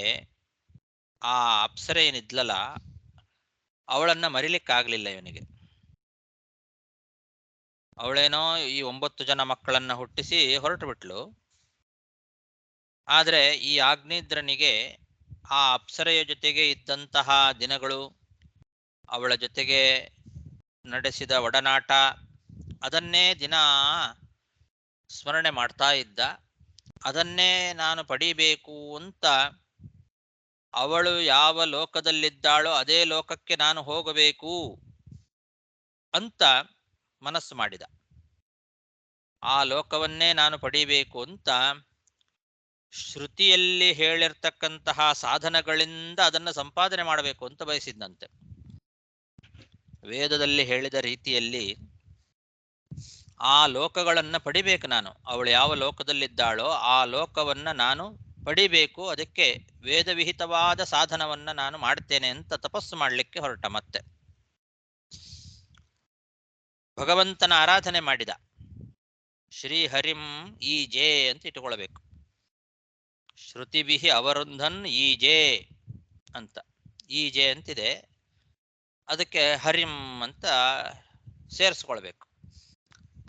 ಆ ಅಪ್ಸರೆ ಏನಿದ್ಲಲ್ಲ, ಅವಳನ್ನ ಮರಿಲಿಕ್ಕಾಗ್ಲಿಲ್ಲ ಇವನಿಗೆ. ಅವಳೇನೋ ಈ 9 ಜನ ಮಕ್ಕಳನ್ನ ಹುಟ್ಟಿಸಿ ಹೊರಟು ಬಿಟ್ಲು. ಆದ್ರೆ ಈ ಆಗ್ನೇಧ್ರನಿಗೆ ಆ ಅಪ್ಸರೆಯ ಜೊತೆಗೆ ಇದ್ದಂತಹ ದಿನಗಳು, ಅವಳ ಜೊತೆಗೆ ನಡೆಸಿದ ಒಡನಾಟ, ಅದನ್ನೇ ದಿನ ಸ್ಮರಣೆ ಮಾಡ್ತಾ ಇದ್ದ. ಅದನ್ನೇ ನಾನು ಪಡಿಬೇಕು ಅಂತ, ಅವಳು ಯಾವ ಲೋಕದಲ್ಲಿದ್ದಾಳೋ ಅದೇ ಲೋಕಕ್ಕೆ ನಾನು ಹೋಗಬೇಕು ಅಂತ ಮನಸ್ಸು ಮಾಡಿದ. ಆ ಲೋಕವನ್ನೇ ನಾನು ಪಡಿಬೇಕು ಅಂತ ಶ್ರುತಿಯಲ್ಲಿ ಹೇಳಿರ್ತಕ್ಕಂತಹ ಸಾಧನಗಳಿಂದ ಅದನ್ನು ಸಂಪಾದನೆ ಮಾಡಬೇಕು ಅಂತ ಬಯಸಿದ್ದಂತೆ. ವೇದದಲ್ಲಿ ಹೇಳಿದ ರೀತಿಯಲ್ಲಿ ಆ ಲೋಕಗಳನ್ನ ಪಡಿಬೇಕು ನಾನು. ಅವಳು ಯಾವ ಲೋಕದಲ್ಲಿದ್ದಾಳೋ ಆ ಲೋಕವನ್ನ ನಾನು ಪಡಿಬೇಕು, ಅದಕ್ಕೆ ವೇದವಿಹಿತವಾದ ಸಾಧನವನ್ನ ನಾನು ಮಾಡ್ತೇನೆ ಅಂತ ತಪಸ್ಸು ಮಾಡಲಿಕ್ಕೆ ಹೊರಟ. ಮತ್ತೆ ಭಗವಂತನ ಆರಾಧನೆ ಮಾಡಿದ. ಶ್ರೀಹರಿಂ ಈಜೆ ಅಂತ ಇಟ್ಕೊಳ್ಬೇಕು. ಶ್ರುತಿಭಿ ಅವರುಂಧನ್ ಈಜೆ ಅಂತ, ಈಜೆ ಅಂತಿದೆ, ಅದಕ್ಕೆ ಹರಿಂ ಅಂತ ಸೇರಿಸ್ಕೊಳ್ಬೇಕು.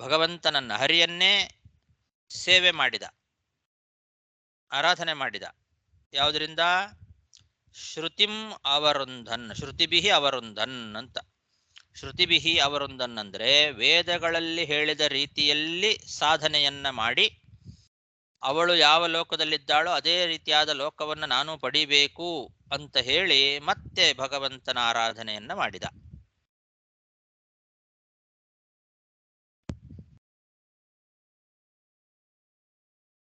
ಭಗವಂತನನ್ನ, ಹರಿಯನ್ನೇ ಸೇವೆ ಮಾಡಿದ, ಆರಾಧನೆ ಮಾಡಿದ. ಯಾವುದರಿಂದ? ಶ್ರುತಿಂ ಅವರುಂಧನ್, ಶ್ರುತಿಭಿ ಅವರುಂಧನ್ ಅಂತ. ಶ್ರುತಿಭಿ ಅವರುಂಧನ್ ಅಂದ್ರೆ ವೇದಗಳಲ್ಲಿ ಹೇಳಿದ ರೀತಿಯಲ್ಲಿ ಸಾಧನೆಯನ್ನ ಮಾಡಿ, ಅವಳು ಯಾವ ಲೋಕದಲ್ಲಿದ್ದಾಳೋ ಅದೇ ರೀತಿಯಾದ ಲೋಕವನ್ನು ನಾನು ಪಡಿಬೇಕು ಅಂತ ಹೇಳಿ ಮತ್ತೆ ಭಗವಂತನ ಆರಾಧನೆಯನ್ನ ಮಾಡಿದ.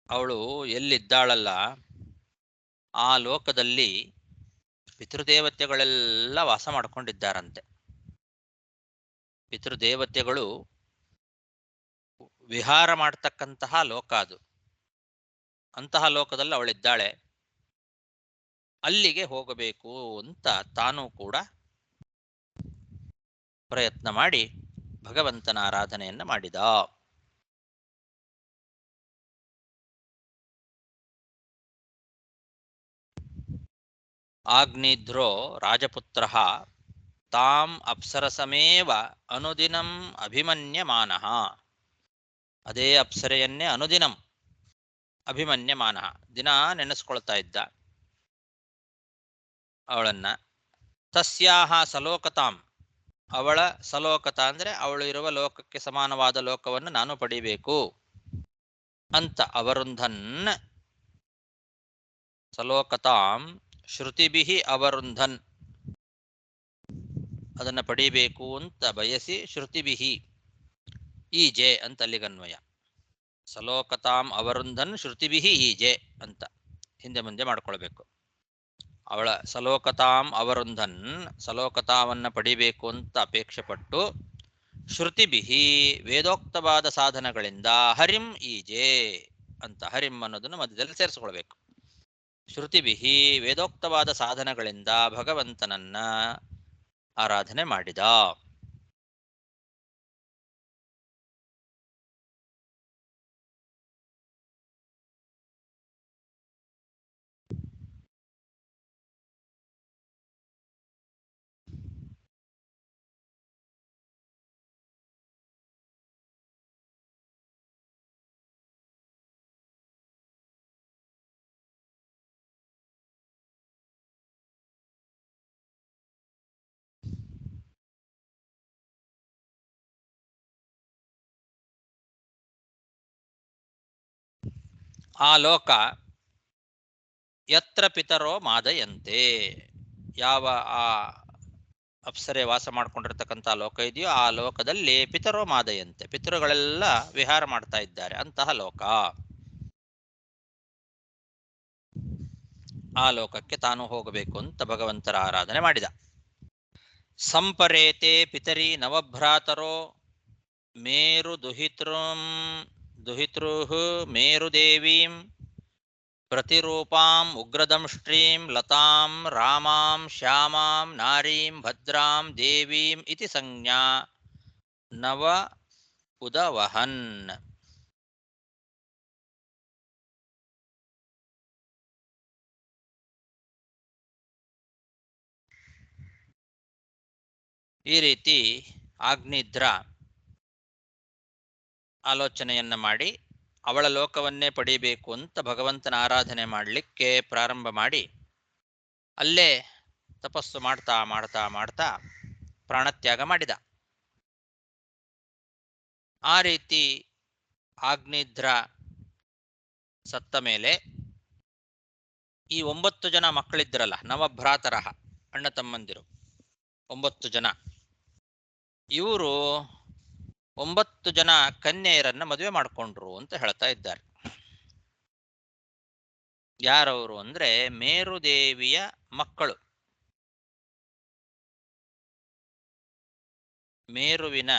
ಅವಳು ಎಲ್ಲಿದ್ದಾಳಲ್ಲ ಆ ಲೋಕದಲ್ಲಿ ಪಿತೃದೇವತೆಗಳೆಲ್ಲ ವಾಸ ಮಾಡಿಕೊಂಡಿದ್ದಾರಂತೆ. ಪಿತೃದೇವತೆಗಳು ವಿಹಾರ ಮಾಡ್ತಕ್ಕಂತಹ ಲೋಕ ಅದು. ಅಂತಹ ಲೋಕದಲ್ಲಿ ಅವಳಿದ್ದಾಳೆ. ಅಲ್ಲಿಗೆ ಹೋಗಬೇಕು ಅಂತ ತಾನೂ ಕೂಡ ಪ್ರಯತ್ನ ಮಾಡಿ ಭಗವಂತನ ಆರಾಧನೆಯನ್ನ ಮಾಡಿದ. ಆಗ್ನಿಧ್ರೋ ರಾಜಪುತ್ರ ತಾಂ ಅಪ್ಸರಸಮೇವ ಅನುದಿನಂ ಅಭಿಮನ್ಯಮಾನಃ. ಅದೇ ಅಪ್ಸರೆಯನ್ನೇ ಅನುದಿನಂ ಅಭಿಮನ್ಯಮಾನಃ, ದಿನ ನೆನೆಸ್ಕೊಳ್ತಾ ಇದ್ದ ಅವಳನ್ನ. ತಸ್ಯಾಹ ಸಲೋಕತಾಂ, ಅವಳ ಸಲೋಕತ ಅಂದ್ರೆ ಅವಳು ಇರುವ ಲೋಕಕ್ಕೆ ಸಮಾನವಾದ ಲೋಕವನ್ನು ನಾನು ಪಡಿಬೇಕು ಅಂತ ಅವರುಂಧನ್ ಸಲೋಕತಾಂ ಶ್ರುತಿಭಿ ಅವರುಂಧನ್, ಅದನ್ನು ಪಡಿಬೇಕು ಅಂತ ಬಯಸಿ ಶ್ರುತಿಭಿ ಈಜೆ ಅಂತ ಅಲ್ಲಿಗನ್ವಯ. ಸಲೋಕತಾಂ ಅವರುಂಧನ್ ಶ್ರುತಿಭಿ ಈಜೆ ಅಂತ ಹಿಂದೆ ಮುಂದೆ ಮಾಡ್ಕೊಳ್ಬೇಕು. ಅವಳ ಸಲೋಕತಾಂ ಅವರುಂಧನ್, ಸಲೋಕತಾವನ್ನ ಪಡಿಬೇಕು ಅಂತ ಅಪೇಕ್ಷೆ ಪಟ್ಟು ಶ್ರುತಿಭಿ ವೇದೋಕ್ತವಾದ ಸಾಧನಗಳಿಂದ ಹರಿಂ ಈಜೆ ಅಂತ, ಹರಿಂ ಅನ್ನೋದನ್ನು ಮಧ್ಯದಲ್ಲಿ ಸೇರಿಸ್ಕೊಳ್ಬೇಕು. ಶ್ರುತಿಭಿ ವೇದೋಕ್ತವಾದ ಸಾಧನಗಳಿಂದ ಭಗವಂತನನ್ನ ಆರಾಧನೆ ಮಾಡಿದ. ಆ ಲೋಕ ಯತ್ರ ಪಿತರೋ ಮಾದಯಂತೆ, ಯಾವ ಆ ಅಪ್ಸರೆ ವಾಸ ಮಾಡ್ಕೊಂಡಿರ್ತಕ್ಕಂಥ ಲೋಕ ಇದೆಯೋ ಆ ಲೋಕದಲ್ಲಿ ಪಿತರೋ ಮಾದಯಂತೆ, ಪಿತೃಗಳೆಲ್ಲ ವಿಹಾರ ಮಾಡ್ತಾ ಇದ್ದಾರೆ, ಅಂತಹ ಲೋಕ. ಆ ಲೋಕಕ್ಕೆ ತಾನು ಹೋಗಬೇಕು ಅಂತ ಭಗವಂತರ ಆರಾಧನೆ ಮಾಡಿದ. ಸಂಪರೇತೆ ಪಿತರಿ ನವಭ್ರಾತರೋ ಮೇರು ದುಹಿತೃ ಮೇರುದೇವೀಂ ಪ್ರತಿರೂಪಾಂ ಉಗ್ರದಂಷ್ಟ್ರೀಂ ಲತಾಂ ರಾಮಾಂ ಶ್ಯಾಮಾಂ ನಾರೀಂ ಭದ್ರಾಂ ದೇವೀಂ ಇತಿ ಸಂಜ್ಞಾ ನವ ಉದವಹನ್. ಈ ರೀತಿ ಆಗ್ನಿದ್ರ ಆಲೋಚನೆಯನ್ನ ಮಾಡಿ ಅವಳ ಲೋಕವನ್ನೇ ಪಡಿಬೇಕು ಅಂತ ಭಗವಂತನ ಆರಾಧನೆ ಮಾಡಲಿಕ್ಕೆ ಪ್ರಾರಂಭ ಮಾಡಿ, ಅಲ್ಲೇ ತಪಸ್ಸು ಮಾಡ್ತಾ ಮಾಡ್ತಾ ಮಾಡ್ತಾ ಪ್ರಾಣತ್ಯಾಗ ಮಾಡಿದ. ಆ ರೀತಿ ಆಗ್ನಿದ್ರ ಸತ್ತ ಮೇಲೆ ಈ 9 ಜನ ಮಕ್ಕಳಿದ್ರಲ್ಲ, ನವಭ್ರಾತರಹ, ಅಣ್ಣ ತಮ್ಮಂದಿರು 9 ಜನ, ಇವರು 9 ಜನ ಕನ್ಯೆಯರನ್ನ ಮದುವೆ ಮಾಡಿಕೊಂಡ್ರು ಅಂತ ಹೇಳ್ತಾ ಇದ್ದಾರೆ. ಯಾರವರು ಅಂದ್ರೆ ಮೇರುದೇವಿಯ ಮಕ್ಕಳು. ಮೇರುವಿನ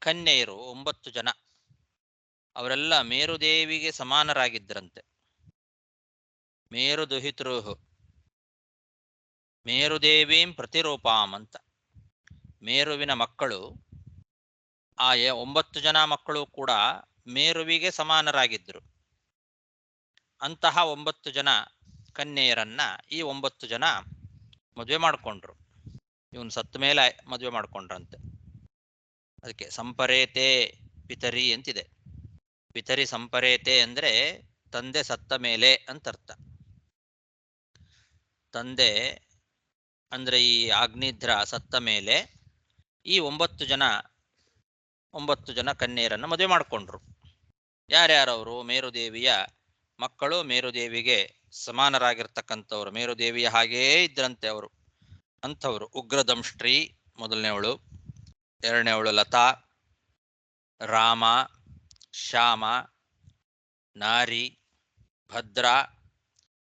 ಕನ್ಯೆಯರು 9 ಜನ, ಅವರೆಲ್ಲ ಮೇರುದೇವಿಗೆ ಸಮಾನರಾಗಿದ್ದರಂತೆ. ಮೇರು ದುಹಿತೃಹು ಮೇರುದೇವೀಂ ಪ್ರತಿರೂಪಾಂ ಅಂತ. ಮೇರುವಿನ ಮಕ್ಕಳು ಆ 9 ಜನ ಮಕ್ಕಳು ಕೂಡ ಮೇರುವಿಗೆ ಸಮಾನರಾಗಿದ್ದರು. ಅಂತಹ 9 ಜನ ಕನ್ಯೆಯರನ್ನ ಈ 9 ಜನ ಮದುವೆ ಮಾಡಿಕೊಂಡ್ರು. ಇವನು ಸತ್ತ ಮೇಲೆ ಮದುವೆ ಮಾಡ್ಕೊಂಡ್ರಂತೆ. ಅದಕ್ಕೆ ಸಂಪರೇತೆ ಪಿತರಿ ಅಂತಿದೆ. ಪಿತರಿ ಸಂಪರೇತೆ ಅಂದ್ರೆ ತಂದೆ ಸತ್ತ ಮೇಲೆ ಅಂತ ಅರ್ಥ. ತಂದೆ ಅಂದ್ರೆ ಈ ಅಗ್ನಿಧ್ರ ಸತ್ತ ಮೇಲೆ ಈ 9 ಜನ ಕನ್ಯೆಯರನ್ನ ಮದುವೆ ಮಾಡಿಕೊಂಡ್ರು. ಯಾರ್ಯಾರವರು? ಮೇರುದೇವಿಯ ಮಕ್ಕಳು, ಮೇರುದೇವಿಗೆ ಸಮಾನರಾಗಿರ್ತಕ್ಕಂಥವ್ರು, ಮೇರುದೇವಿಯ ಹಾಗೆಯೇ ಇದ್ರಂತೆ ಅವರು. ಅಂಥವ್ರು ಉಗ್ರದಂಷ್ಟ್ರಿ ಮೊದಲನೇವಳು, ಎರಡನೇವಳು ಲತಾ, ರಾಮ, ಶ್ಯಾಮ, ನಾರಿ, ಭದ್ರ,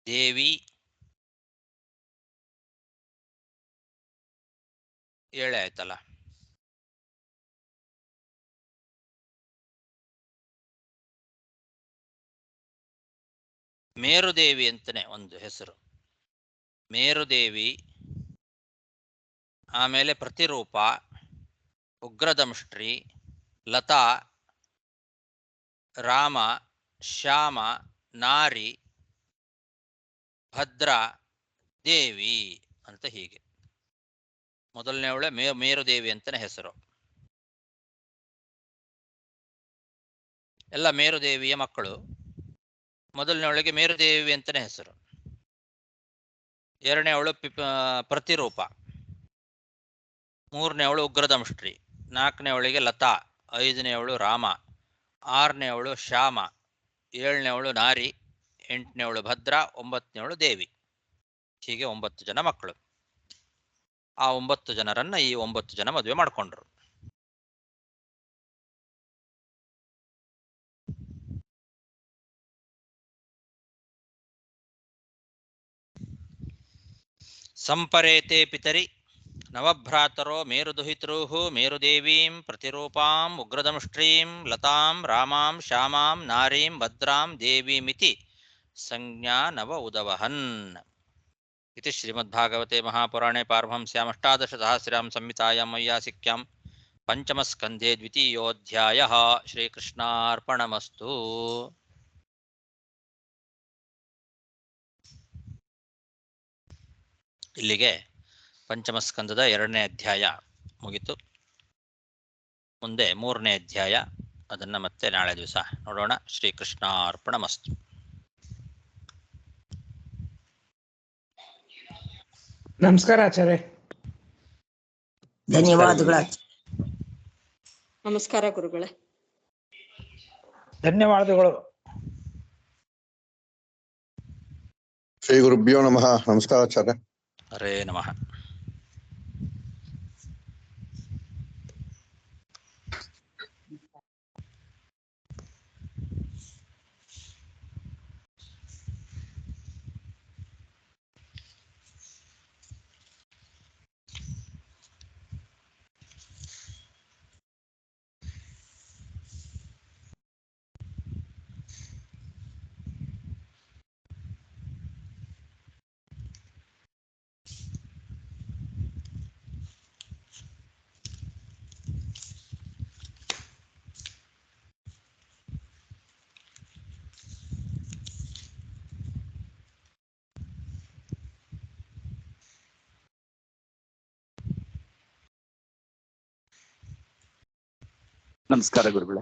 ದೇವಿ, 7 ಆಯ್ತಲ್ಲ. ಮೇರುದೇವಿ ಅಂತಾನೆ ಒಂದು ಹೆಸರು. ಮೇರುದೇವಿ, ಆಮೇಲೆ ಪ್ರತಿರೂಪ, ಉಗ್ರದಂಷ್ಟ್ರಿ, ಲತಾ, ರಾಮ, ಶ್ಯಾಮ, ನಾರಿ, ಭದ್ರ, ದೇವಿ ಅಂತ ಹೀಗೆ. ಮೊದಲನೇವಳೆ ಮೇರುದೇವಿ ಅಂತಾನೆ ಹೆಸರು. ಎಲ್ಲ ಮೇರುದೇವಿಯ ಮಕ್ಕಳು. ಮೊದಲನೇವಳಿಗೆ ಮೇರುದೇವಿ ಅಂತಾನೆ ಹೆಸರು. ಎರಡನೇವಳು ಪ್ರತಿರೂಪ, ಮೂರನೇವಳು ಉಗ್ರದಂಷ್ಟ್ರಿ, ನಾಲ್ಕನೇವಳಿಗೆ ಲತಾ, ಐದನೇವಳು ರಾಮ, ಆರನೇವಳು ಶ್ಯಾಮ, ಏಳನೇವಳು ನಾರಿ, ಎಂಟನೇವಳು ಭದ್ರ, ಒಂಬತ್ತನೇವಳು ದೇವಿ. ಹೀಗೆ 9 ಜನ ಮಕ್ಕಳು. ಆ 9 ಜನರನ್ನ ಈ 9 ಜನ ಮದುವೆ ಮಾಡಿಕೊಂಡ್ರು. ಸಂಪರೇತೆ ಪಿತರಿ ನವಭ್ರಾತರೋ ಮೇರುದುಹಿತೃಃ ಮೇರುದೇವೀಂ ಪ್ರತಿರೂಪಾಂ ಉಗ್ರದಂಷ್ಟ್ರೀಂ ಲತಾಂ ರಾಮಾಂ ಶ್ಯಾಮಾಂ ನಾರೀಂ ಭದ್ರಾಂ ದೇವೀಮಿತಿ ಸಂಜ್ಞಾ ನವ ಉದವಹನ್. इति श्रीमद्भागवते महापुराणे पारमहंस्याम् अष्टादशसहस्रां संहितायां वैयासिक्यां पंचमस्कन्धे द्वितीयोऽध्यायः. श्रीकृष्णार्पणमस्तु. ಇಲ್ಲಿಗೆ ಪಂಚಮಸ್ಕಂದದ 2ನೇ ಅಧ್ಯಾಯ ಮುಗಿತು. ಮುಂದೆ 3ನೇ ಅಧ್ಯಾಯ, ಅದನ್ನ ಮತ್ತೆ ನಾಳೆ ದಿವಸ ನೋಡೋಣ. ಶ್ರೀಕೃಷ್ಣಾರ್ಪಣಮಸ್ತು. ನಮಸ್ಕಾರ ಆಚಾರ್ಯ. ಧನ್ಯವಾದಗಳು. ನಮಸ್ಕಾರ ಗುರುಗಳೇ. ಧನ್ಯವಾದಗಳು. ಶ್ರೀ ಗುರುಭ್ಯೋ ನಮಃ. ನಮಸ್ಕಾರ ಆಚಾರ್ಯ. ಹರೇ ನಮಃ. ನಮಸ್ಕಾರ ಗುರುಗಳೇ.